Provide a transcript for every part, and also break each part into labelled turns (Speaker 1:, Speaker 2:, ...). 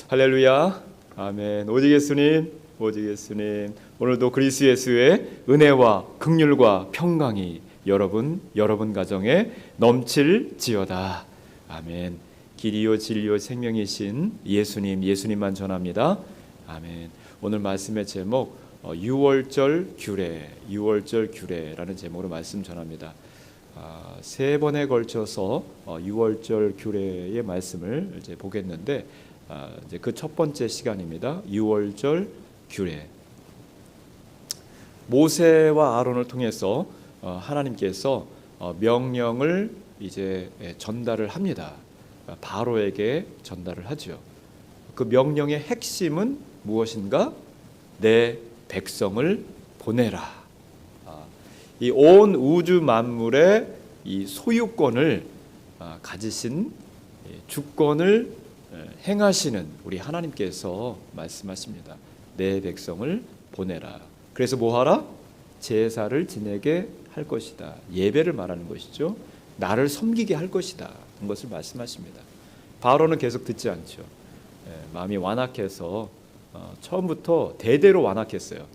Speaker 1: 할렐루야. 아멘. 오직 예수님, 오직 예수님. 오늘도 그리스도 예수의 은혜와 긍휼과 평강이 여러분 가정에 넘칠지어다. 아멘. 길이요 진리요 생명이신 예수님만 전합니다. 아멘. 오늘 말씀의 제목 6월절 규례라는 제목으로 말씀 전합니다. 세 번에 걸쳐서 6월절 규례의 말씀을 이제 보겠는데 이제 그 첫 번째 시간입니다. 6월절 규례. 모세와 아론을 통해서 하나님께서 명령을 이제 전달을 합니다. 바로에게 전달을 하죠. 그 명령의 핵심은 무엇인가? 내 백성을 보내라. 이 온 우주 만물의 이 소유권을 가지신 주권을 행하시는 우리 하나님께서 말씀하십니다. 내 백성을 보내라. 그래서 뭐하라? 제사를 지내게 할 것이다. 예배를 말하는 것이죠. 나를 섬기게 할 것이다. 그런 것을 말씀하십니다. 바로는 계속 듣지 않죠. 마음이 완악해서 처음부터 대대로 완악했어요.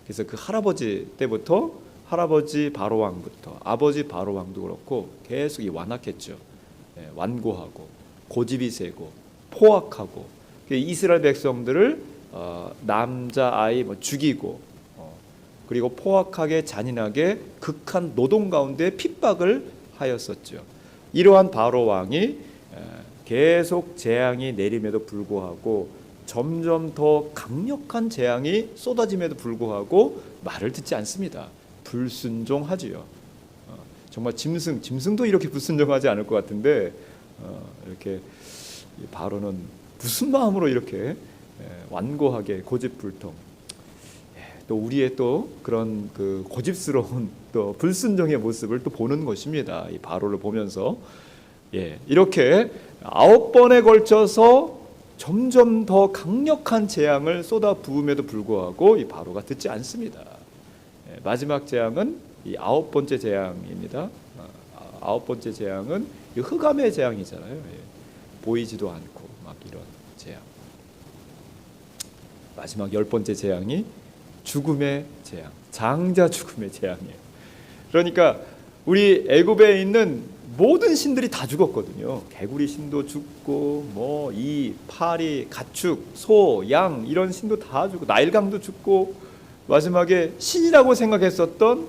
Speaker 1: 그래서 그 할아버지 때부터 할아버지 바로 왕부터 아버지 바로 왕도 그렇고 계속 이 완악했죠. 완고하고 고집이 세고 포악하고 이스라엘 백성들을 남자 아이 죽이고 그리고 포악하게 잔인하게 극한 노동 가운데 핍박을 하였었죠. 이러한 바로 왕이 계속 재앙이 내림에도 불구하고 점점 더 강력한 재앙이 쏟아짐에도 불구하고 말을 듣지 않습니다. 불순종하지요. 정말 짐승도 이렇게 불순종하지 않을 것 같은데 이렇게 바로는 무슨 마음으로 이렇게 완고하게 고집불통 또 우리의 또 그런 그 고집스러운 또 불순종의 모습을 또 보는 것입니다. 이 바로를 보면서 이렇게 9번에 걸쳐서 점점 더 강력한 재앙을 쏟아 부음에도 불구하고 이 바로가 듣지 않습니다. 마지막 재앙은 이 9번째 재앙입니다. 9번째 재앙은 이 흑암의 재앙이잖아요. 보이지도 않고 막 이런 재앙. 마지막 10번째 재앙이 죽음의 재앙, 장자 죽음의 재앙이에요. 그러니까 우리 애굽에 있는 모든 신들이 다 죽었거든요. 개구리 신도 죽고 이 파리, 가축, 소, 양 이런 신도 다 죽고 나일강도 죽고 마지막에 신이라고 생각했었던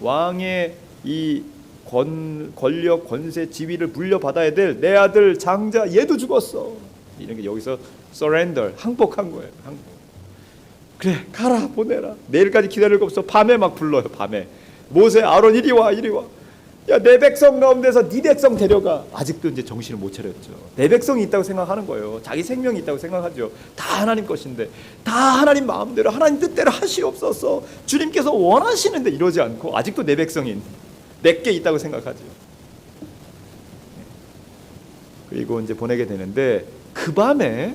Speaker 1: 왕의 이 권력, 권세, 지위를 물려받아야 될 내 아들 장자 얘도 죽었어. 이런 게 여기서 surrender, 항복한 거예요. 항복. 그래 가라 보내라. 내일까지 기다릴 거 없어. 밤에 막 불러요. 밤에 모세 아론 이리 와. 야, 내 백성 가운데서 네 백성 데려가. 아직도 이제 정신을 못 차렸죠. 내 백성이 있다고 생각하는 거예요. 자기 생명이 있다고 생각하죠. 다 하나님 것인데, 다 하나님 마음대로 하나님 뜻대로 하시옵소서. 주님께서 원하시는데 이러지 않고 아직도 내 백성이 내게 있다고 생각하죠. 그리고 이제 보내게 되는데 그 밤에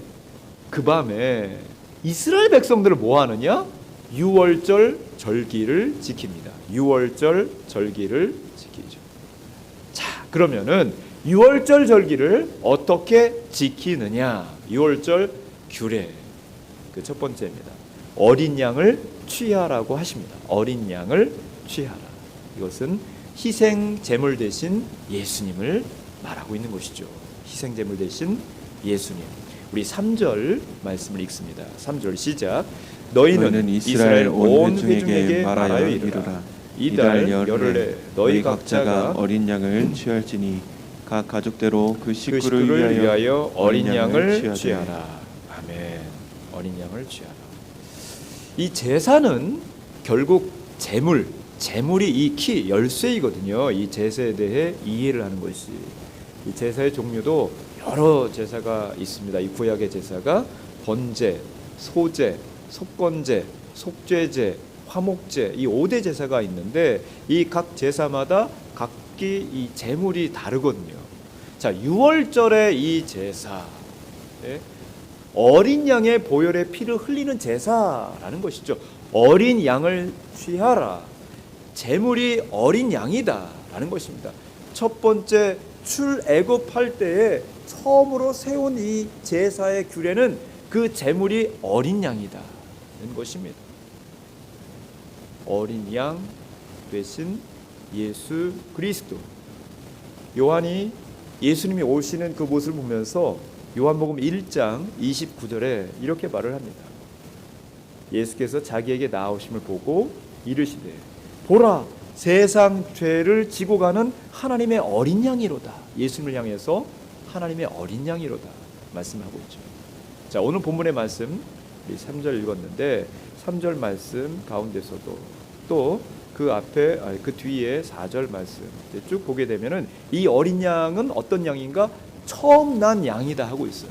Speaker 1: 이스라엘 백성들을 뭐 하느냐? 6월절 절기를 지킵니다. 6월절 절기를 지키죠. 자, 그러면은 6월절 절기를 어떻게 지키느냐? 6월절 규례. 그 첫 번째입니다. 어린 양을 취하라고 하십니다. 어린 양을 취하라. 이것은 희생 제물 대신 예수님을 말하고 있는 것이죠. 희생 제물 대신 예수님. 우리 3절 말씀을 읽습니다. 3절 시작. 너희는 이스라엘 온 회중에게 말하여 이르라. 이달 열흘에 너희 각자가
Speaker 2: 어린 양을 취할지니 각 가족대로 그 식구를
Speaker 1: 위하여 어린 양을 취하라. 아멘. 어린 양을 취하라. 이 제사는 결국 제물이 이 키 열쇠이거든요. 이 제사에 대해 이해를 하는 것이. 이 제사의 종류도 여러 제사가 있습니다. 이 구약의 제사가 번제, 소제, 속건제, 속죄제, 화목제 이 5대 제사가 있는데 이 각 제사마다 각기 이 제물이 다르거든요. 자, 6월절의 이 제사, 어린 양의 보혈의 피를 흘리는 제사라는 것이죠. 어린 양을 취하라. 제물이 어린 양이다라는 것입니다. 첫 번째 출애굽할 때에 처음으로 세운 이 제사의 규례는 그 제물이 어린 양이다는 것입니다. 어린 양 되신 예수 그리스도. 요한이 예수님이 오시는 그 모습을 보면서 요한복음 1장 29절에 이렇게 말을 합니다. 예수께서 자기에게 나오심을 보고 이르시되 보라 세상 죄를 지고 가는 하나님의 어린 양이로다. 예수님을 향해서 하나님의 어린 양이로다 말씀하고 있죠. 자, 오늘 본문의 말씀 우리 3절 읽었는데 3절 말씀 가운데서도 또 그 앞에 그 뒤에 4절 말씀 쭉 보게 되면은 이 어린 양은 어떤 양인가? 처음 난 양이다 하고 있어요.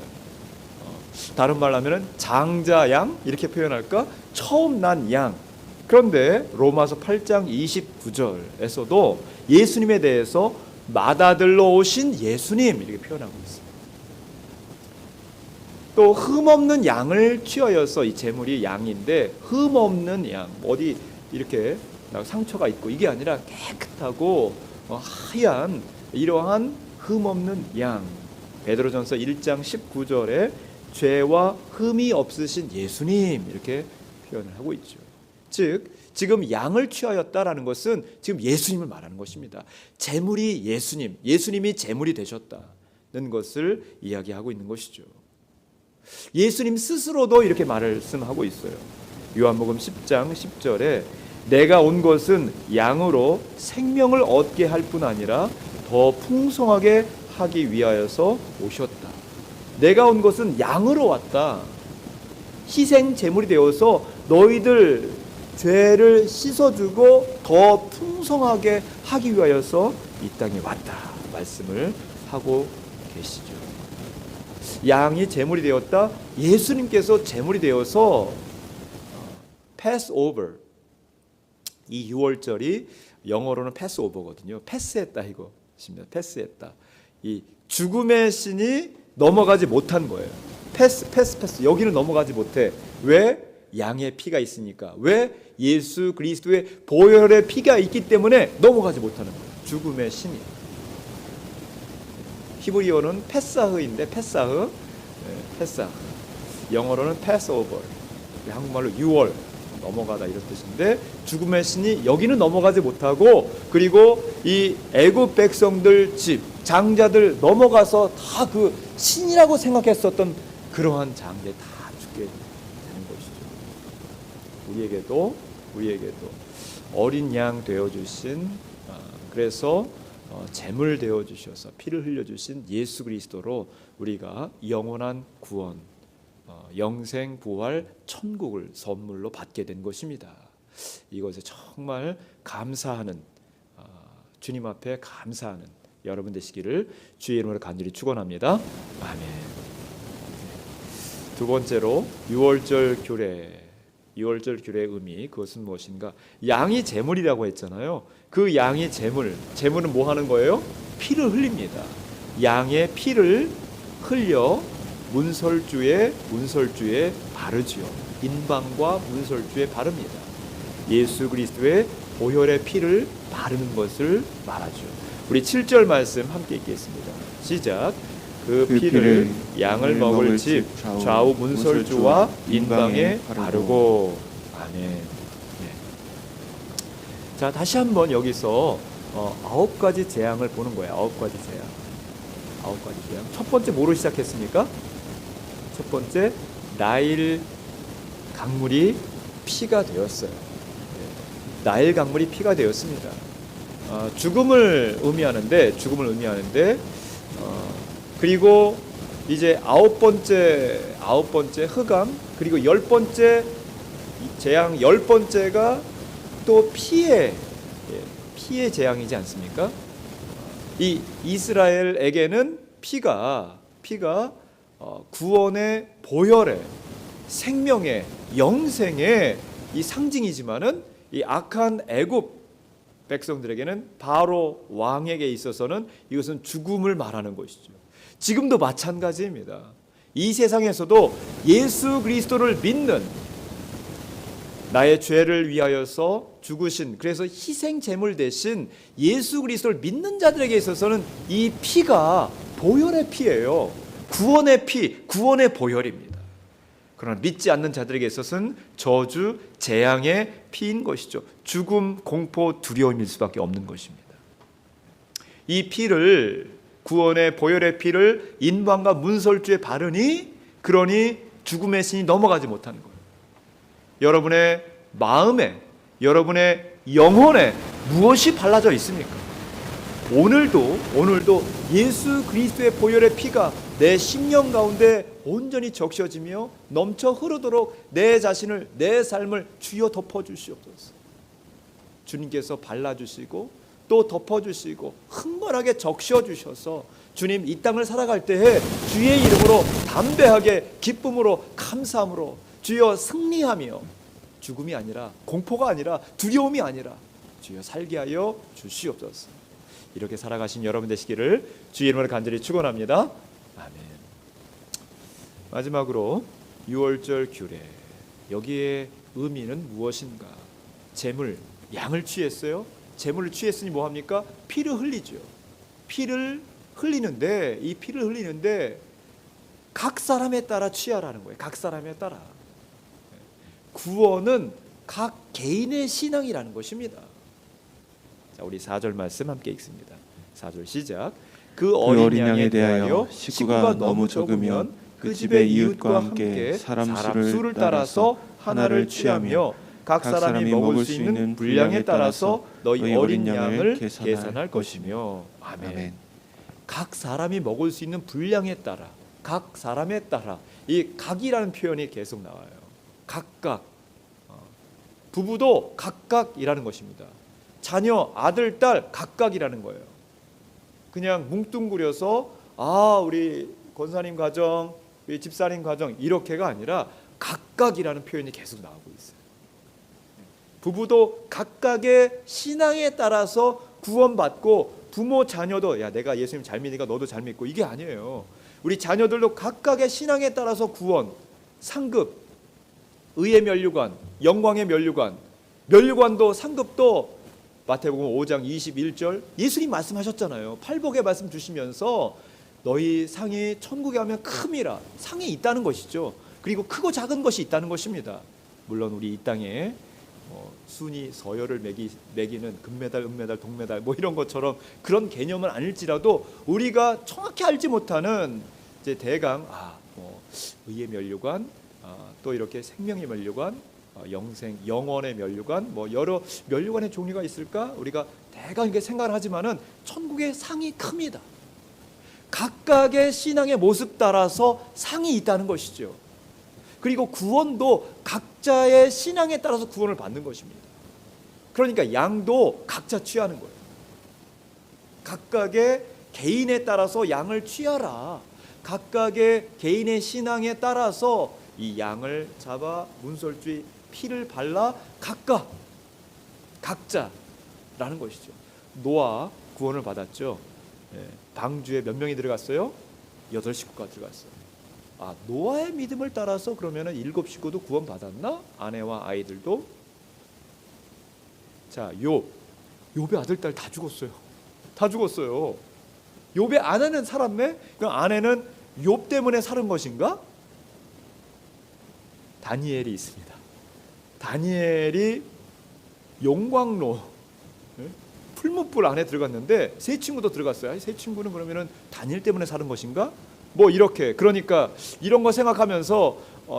Speaker 1: 다른 말로 하면은 장자 양 이렇게 표현할까? 처음 난 양. 그런데 로마서 8장 29절에서도 예수님에 대해서 맏아들로 오신 예수님 이렇게 표현하고 있어요. 또 흠없는 양을 취하여서 이 제물이 양인데 흠없는 양 어디 이렇게 상처가 있고 이게 아니라 깨끗하고 하얀 이러한 흠없는 양. 베드로전서 1장 19절에 죄와 흠이 없으신 예수님 이렇게 표현을 하고 있죠. 즉 지금 양을 취하였다라는 것은 지금 예수님을 말하는 것입니다. 제물이 예수님, 예수님이 제물이 되셨다는 것을 이야기하고 있는 것이죠. 예수님 스스로도 이렇게 말씀하고 있어요. 요한복음 10장 10절에 내가 온 것은 양으로 생명을 얻게 할 뿐 아니라 더 풍성하게 하기 위하여서 오셨다. 내가 온 것은 양으로 왔다. 희생 제물이 되어서 너희들 죄를 씻어주고 더 풍성하게 하기 위하여서 이 땅에 왔다 말씀을 하고 계시죠. 양이 제물이 되었다. 예수님께서 제물이 되어서 패스오버, 이 6월절이 영어로는 패스오버거든요. 패스했다 이거입니다. 패스했다. 이 죽음의 신이 넘어가지 못한 거예요. 패스. 여기는 넘어가지 못해. 왜? 양의 피가 있으니까. 왜? 예수 그리스도의 보혈의 피가 있기 때문에 넘어가지 못하는 거예요. 죽음의 신이. 히브리어는 패사흐인데 패사흐. 영어로는 패스오버. 한국말로 6월 넘어가다 이런 뜻인데 죽음의 신이 여기는 넘어가지 못하고 그리고 이 애굽 백성들 집 장자들 넘어가서 다 그 신이라고 생각했었던 그러한 장자에 다 죽게 되는 것이죠. 우리에게도 어린 양 되어 주신 그래서 제물 되어 주셔서 피를 흘려 주신 예수 그리스도로 우리가 영원한 구원, 영생 부활 천국을 선물로 받게 된 것입니다. 이것에 정말 감사하는 주님 앞에 감사하는 여러분 되시기를 주의 이름으로 간절히 축원합니다. 아멘. 두 번째로 6월절 규례의 의미 그것은 무엇인가? 양이 제물이라고 했잖아요. 그 양이 제물은 뭐 하는 거예요? 피를 흘립니다. 양의 피를 흘려 문설주에 바르지요. 인방과 문설주에 바릅니다. 예수 그리스도의 보혈의 피를 바르는 것을 말하죠. 우리 7절 말씀 함께 읽겠습니다. 시작. 그 피를 양을 먹을 집 좌우 문설주와 인방에 바르고. 아멘. 네. 자, 다시 한번 여기서 9가지 재앙을 보는 거예요. 9가지 재앙. 첫 번째 뭐로 시작했습니까? 첫 번째 나일 강물이 피가 되었어요. 나일 강물이 피가 되었습니다. 죽음을 의미하는데 그리고 이제 아홉 번째 흑암 그리고 10번째 재앙 10번째가 또 피의 재앙이지 않습니까? 이 이스라엘에게는 피가 구원의 보혈의 생명의 영생의 이 상징이지만은 이 악한 애굽 백성들에게는 바로 왕에게 있어서는 이것은 죽음을 말하는 것이죠. 지금도 마찬가지입니다. 이 세상에서도 예수 그리스도를 믿는 나의 죄를 위하여서 죽으신 그래서 희생 제물 대신 예수 그리스도를 믿는 자들에게 있어서는 이 피가 보혈의 피예요. 구원의 피, 구원의 보혈입니다. 그러나 믿지 않는 자들에게 있어서는 저주, 재앙의 피인 것이죠. 죽음, 공포, 두려움일 수밖에 없는 것입니다. 이 피를, 구원의 보혈의 피를 인방과 문설주에 바르니 그러니 죽음의 신이 넘어가지 못하는 거예요. 여러분의 마음에, 여러분의 영혼에 무엇이 발라져 있습니까? 오늘도 예수 그리스도의 보혈의 피가 내 심령 가운데 온전히 적셔지며 넘쳐 흐르도록 내 자신을, 내 삶을 주여 덮어주시옵소서. 주님께서 발라주시고 또 덮어주시고 흥건하게 적셔주셔서 주님 이 땅을 살아갈 때에 주의 이름으로 담대하게 기쁨으로 감사함으로 주여 승리하며 죽음이 아니라, 공포가 아니라, 두려움이 아니라 주여 살게 하여 주시옵소서. 이렇게 살아가신 여러분 되시기를 주의 이름으로 간절히 축원합니다. 아멘. 마지막으로 유월절 규례, 여기에 의미는 무엇인가? 제물, 양을 취했어요. 제물을 취했으니 뭐합니까? 피를 흘리죠. 피를 흘리는데, 이 피를 흘리는데 각 사람에 따라 취하라는 거예요. 각 사람에 따라. 구원은 각 개인의 신앙이라는 것입니다. 자, 우리 4절 말씀 함께 읽습니다. 4절 시작. 그 어린 양에 대하여 식구가 너무 적으면 그 집의 이웃과 함께 사람 수를 따라서 하나를 취하며 각 사람이 먹을 수 있는 분량에 따라서 너희 어린 양을 계산할 것이며. 아멘. 각 사람이 먹을 수 있는 분량에 따라, 각 사람에 따라, 이 각이라는 표현이 계속 나와요. 각각. 부부도 각각이라는 것입니다. 자녀, 아들, 딸 각각이라는 거예요. 그냥 뭉뚱그려서 우리 권사님 가정, 우리 집사님 가정 이렇게가 아니라 각각이라는 표현이 계속 나오고 있어요. 부부도 각각의 신앙에 따라서 구원받고, 부모 자녀도 야 내가 예수님 잘 믿으니까 너도 잘 믿고, 이게 아니에요. 우리 자녀들도 각각의 신앙에 따라서 구원, 상급, 의의 면류관, 영광의 면류관, 면류관도 상급도 마태복음 5장 21절 예수님 말씀하셨잖아요. 팔복의 말씀 주시면서 너희 상이 천국에 가면 큼이라, 상이 있다는 것이죠. 그리고 크고 작은 것이 있다는 것입니다. 물론 우리 이 땅에 순위 서열을 매기는 금메달, 은메달, 동메달 뭐 이런 것처럼 그런 개념은 아닐지라도 우리가 정확히 알지 못하는 이제 대강 의의 면류관, 또 이렇게 생명의 면류관, 영원의 면류관, 뭐 여러 면류관의 종류가 있을까? 우리가 대강 이렇게 생각을 하지만은 천국의 상이 큽니다. 각각의 신앙의 모습 따라서 상이 있다는 것이죠. 그리고 구원도 각자의 신앙에 따라서 구원을 받는 것입니다. 그러니까 양도 각자 취하는 거예요. 각각의 개인에 따라서 양을 취하라. 각각의 개인의 신앙에 따라서 이 양을 잡아 문설주의 피를 발라 각자라는 것이죠. 노아 구원을 받았죠. 방주에 몇 명이 들어갔어요? 8식구가 들어갔어요. 노아의 믿음을 따라서 그러면은 7식구도 구원 받았나? 아내와 아이들도. 자, 욥의 아들 딸 다 죽었어요. 다 죽었어요. 욥의 아내는 살았네? 그럼 아내는 욥 때문에 살은 것인가? 다니엘이 있습니다. 다니엘이 용광로 풀무불 안에 들어갔는데 세 친구도 들어갔어요. 세 친구는 그러면은 다니엘 때문에 사는 것인가? 뭐 이렇게. 그러니까 이런 거 생각하면서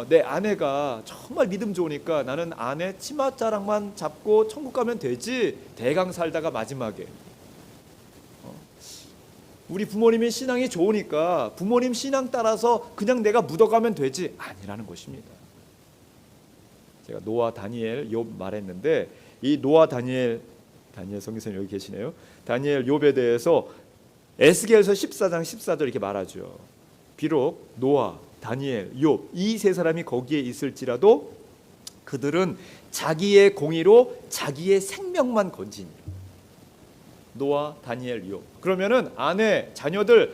Speaker 1: 내 아내가 정말 믿음 좋으니까 나는 아내 치맛자락만 잡고 천국 가면 되지, 대강 살다가 마지막에 우리 부모님의 신앙이 좋으니까 부모님 신앙 따라서 그냥 내가 묻어가면 되지, 아니라는 것입니다. 제가 노아, 다니엘, 욥 말했는데 이 노아, 다니엘 성교사님 여기 계시네요. 다니엘, 욥에 대해서 에스겔서 14장 14절 이렇게 말하죠. 비록 노아, 다니엘, 욥 이 세 사람이 거기에 있을지라도 그들은 자기의 공의로 자기의 생명만 건지니라. 노아, 다니엘, 욥. 그러면은 아내, 자녀들은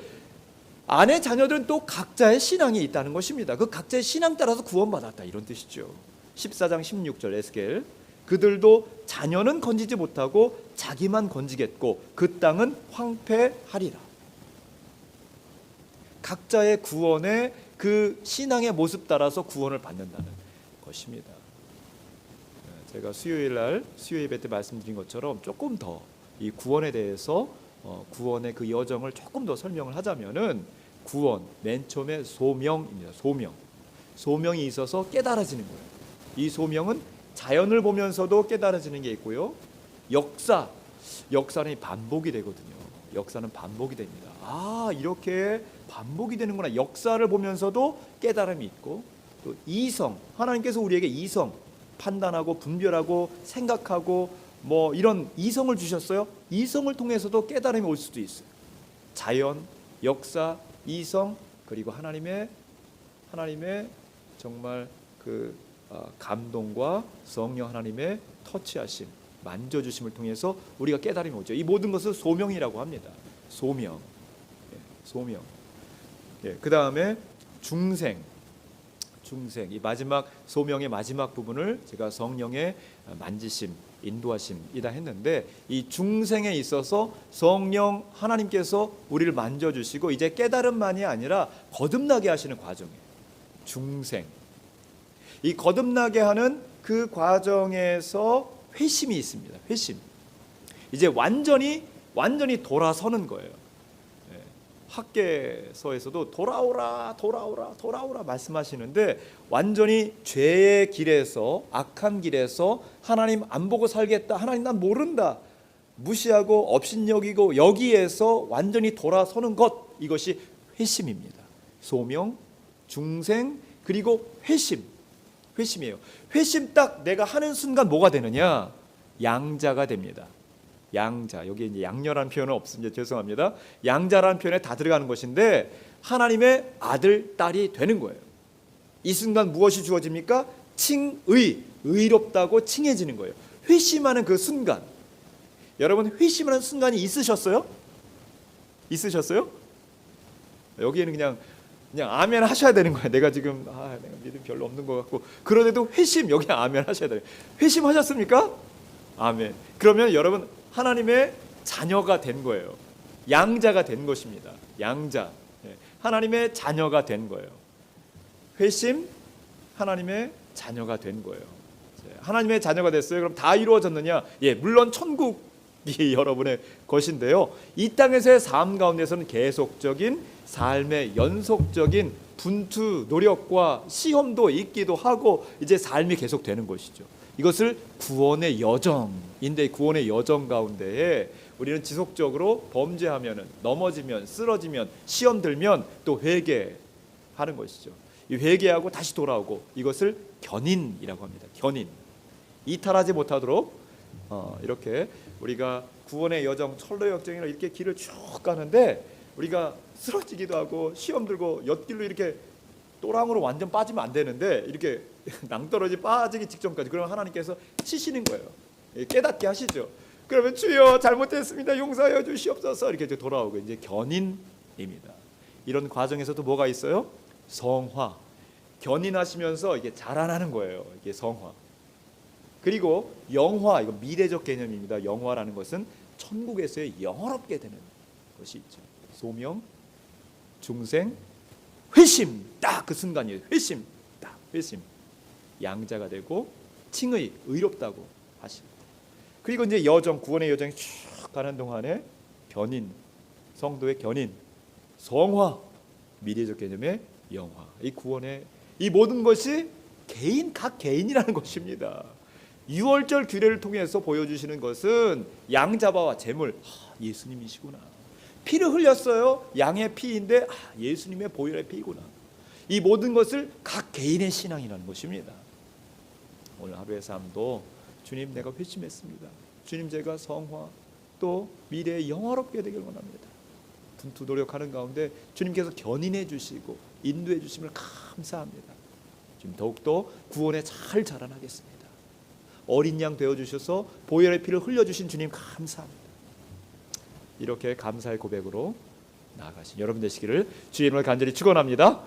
Speaker 1: 또 각자의 신앙이 있다는 것입니다. 그 각자의 신앙 따라서 구원받았다, 이런 뜻이죠. 14장 16절 에스겔. 그들도 자녀는 건지지 못하고 자기만 건지겠고 그 땅은 황폐하리라. 각자의 구원의 그 신앙의 모습 따라서 구원을 받는다는 것입니다. 제가 수요일 예배 때 말씀드린 것처럼 조금 더 이 구원에 대해서 구원의 그 여정을 조금 더 설명을 하자면은 구원 맨 처음에 소명입니다. 소명이 있어서 깨달아지는 거예요. 이 소명은 자연을 보면서도 깨달아지는 게 있고요. 역사는 반복이 되거든요. 역사는 반복이 됩니다. 아, 이렇게 반복이 되는구나. 역사를 보면서도 깨달음이 있고, 또 이성, 하나님께서 우리에게 이성, 판단하고 분별하고 생각하고 뭐 이런 이성을 주셨어요. 이성을 통해서도 깨달음이 올 수도 있어요. 자연, 역사, 이성, 그리고 하나님의 정말 그 감동과 성령 하나님의 터치하심, 만져주심을 통해서 우리가 깨달음이 오죠. 이 모든 것을 소명이라고 합니다. 소명. 그 다음에 중생. 이 마지막 소명의 마지막 부분을 제가 성령의 만지심, 인도하심이다 했는데, 이 중생에 있어서 성령 하나님께서 우리를 만져주시고 이제 깨달음만이 아니라 거듭나게 하시는 과정이에요. 중생. 이 거듭나게 하는 그 과정에서 회심이 있습니다. 회심. 이제 완전히 돌아서는 거예요. 학개서에서도 돌아오라 말씀하시는데, 완전히 죄의 길에서, 악한 길에서 하나님 안 보고 살겠다, 하나님 난 모른다, 무시하고 업신여기고 여기에서 완전히 돌아서는 것, 이것이 회심입니다. 소명, 중생, 그리고 회심이에요. 회심 딱 내가 하는 순간 뭐가 되느냐? 양자가 됩니다. 양자, 여기 이제 양녀라는 표현은 없습니다. 죄송합니다. 양자라는 표현에 다 들어가는 것인데, 하나님의 아들, 딸이 되는 거예요. 이 순간 무엇이 주어집니까? 의롭다고 칭해지는 거예요. 회심하는 그 순간. 여러분, 회심하는 순간이 있으셨어요? 여기에는 그냥 아멘 하셔야 되는 거예요. 내가 지금 내가 믿음 별로 없는 것 같고, 그런데도 회심, 여기 아멘 하셔야 돼요. 회심하셨습니까? 아멘. 그러면 여러분, 하나님의 자녀가 된 거예요. 양자가 된 것입니다. 양자. 하나님의 자녀가 된 거예요. 회심, 하나님의 자녀가 된 거예요. 하나님의 자녀가 됐어요. 그럼 다 이루어졌느냐? 물론 천국이 여러분의 것인데요. 이 땅에서의 삶 가운데서는 계속적인 삶의 연속적인 분투, 노력과 시험도 있기도 하고, 이제 삶이 계속되는 것이죠. 이것을 구원의 여정인데, 구원의 여정 가운데에 우리는 지속적으로 범죄하면, 넘어지면, 쓰러지면, 시험 들면 또 회개하는 것이죠. 이 회개하고 다시 돌아오고, 이것을 견인이라고 합니다. 견인. 이탈하지 못하도록 이렇게 우리가 구원의 여정, 철로 역정이나 이렇게 길을 쭉 가는데, 우리가 쓰러지기도 하고 시험 들고 엿길로 이렇게 또랑으로 완전 빠지면 안 되는데, 이렇게 낭떠러지 빠지기 직전까지, 그러면 하나님께서 치시는 거예요. 깨닫게 하시죠. 그러면 주여 잘못했습니다, 용서하여 주시옵소서, 이렇게 돌아오고, 이제 견인입니다. 이런 과정에서도 뭐가 있어요? 성화. 견인하시면서 이게 자라나는 거예요. 이게 성화. 그리고 영화, 이거 미래적 개념입니다. 영화라는 것은 천국에서의 영화롭게 되는 것이 있죠. 소명, 중생, 회심. 딱 그 순간이에요. 회심. 양자가 되고 칭의, 의롭다고 하십니다. 그리고 이제 여정, 구원의 여정이 쭉 가는 동안에 견인, 성도의 견인, 성화, 미래적 개념의 영화. 이 구원의 이 모든 것이 각 개인이라는 것입니다. 유월절 규례를 통해서 보여주시는 것은 양자바와 제물, 예수님이시구나. 피를 흘렸어요. 양의 피인데 예수님의 보혈의 피구나. 이 모든 것을 각 개인의 신앙이라는 것입니다. 오늘 하루의 삶도 주님, 내가 회심했습니다. 주님, 제가 성화 또 미래에 영화롭게 되길 원합니다. 분투 노력하는 가운데 주님께서 견인해 주시고 인도해 주심을 감사합니다. 지금 더욱더 구원에 잘 자라나겠습니다. 어린 양 되어주셔서 보혈의 피를 흘려주신 주님 감사합니다. 이렇게 감사의 고백으로 나아가신 여러분 되시기를 주의 이름으로 간절히 축원합니다.